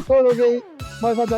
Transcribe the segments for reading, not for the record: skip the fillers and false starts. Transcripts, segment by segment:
各位老記，我係發仔，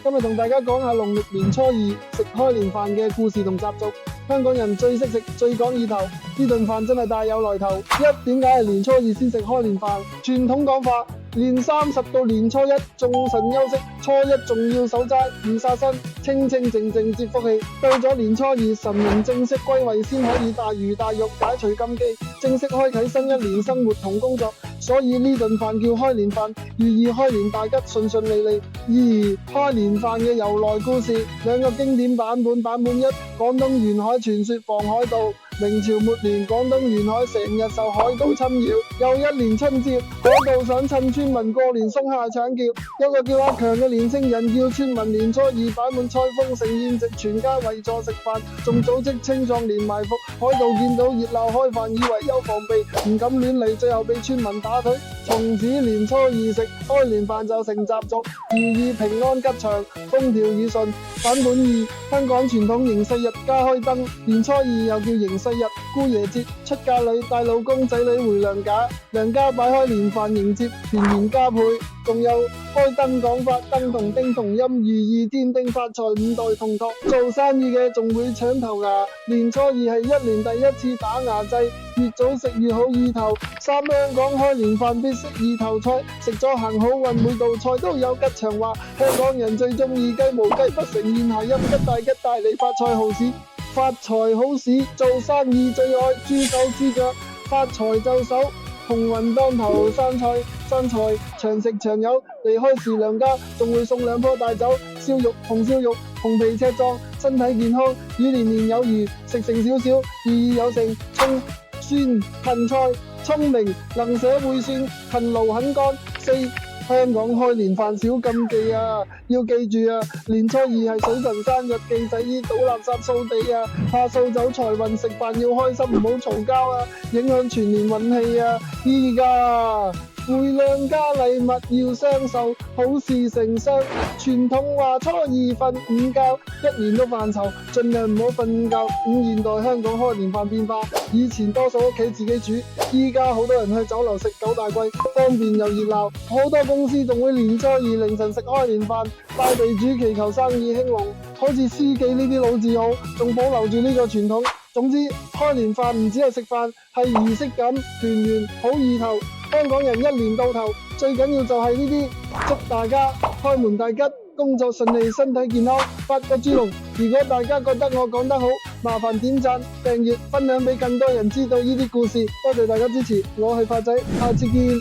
今日同大家講下農曆年初二食開年飯嘅故事同習俗。香港人最識食、最講意頭，呢頓飯真係大有來頭。點解係年初二先食開年飯？傳統講法，年30到年初一眾神休息，初一仲要守齋唔殺生，清清靜靜接福氣。到咗年初二，神明正式歸位，先可以大魚大肉解除禁忌，正式開啟新一年生活同工作。所以呢頓飯叫開年飯，寓意開年大吉、順順利利。開年飯嘅由來故事，兩個經典版本。版本一，廣東沿海傳說防海盜。明朝末年，廣東沿海成日受海盜侵擾，又一年春節，海盜想趁村民過年鬆下橙叫，一個叫阿強嘅年青人叫村民年初二擺滿菜豐盛宴席，全家圍坐食飯，仲組織青壯年埋伏。海盜見到熱鬧開飯，以為有防備，唔敢亂嚟，最後被村民打退。從此年初二食開年飯就成習俗，寓意平安吉祥、風調雨順。版本二，香港傳統迎4日加開燈，年初二又叫迎4日、姑爺節，出嫁女帶老公仔女回娘家，娘家擺開年飯迎接，團圓加倍。仲有開燈講法，燈同叮同音，寓意天丁發財5代同堂。做生意嘅仲會搶頭牙，年初二係一年第一次打牙祭，越早食越好意頭。香港開年飯必食意頭菜，食咗行好運，每道菜都有吉祥話。香港人最中意雞毛雞不成宴下音，吉大利發財好市，發財好市。做生意最愛豬手豬腳，發財就手，鴻運當頭生財長食長有。離開時娘家仲會送2棵大酒，紅燒肉，紅皮赤壯，身體健康，與年年有餘。食成少少，寓意有成，葱酸芹菜，聰明能寫會算，勤勞肯幹。4、香港開年飯少禁忌啊，要記住啊，年初二係水神生日，忌洗衣倒垃圾掃地啊，怕掃走財運，食飯要開心，唔好嘈交啊，影響全年運氣啊。依家回娘家禮物要相授，好事成雙。傳統話初二瞓午覺，一年都犯愁，盡量唔好瞓覺。現代香港開年飯變化，以前多數屋企自己煮，依家好多人去酒樓食9大簋，方便又熱鬧。好多公司仲會年初二凌晨食開年飯，拜地主祈求生意興隆。好似司記呢啲老字號，仲保留住呢個傳統。總之，開年飯唔止係食飯，係儀式感、團圓、好意頭。香港人一年到頭，最緊要就係呢啲，祝大家開門大吉，工作順利，身體健康，發個豬籠。如果大家覺得我講得好，麻煩點讚、訂閱、分享俾更多人知道呢啲故事。多謝大家支持，我係發仔，下次見。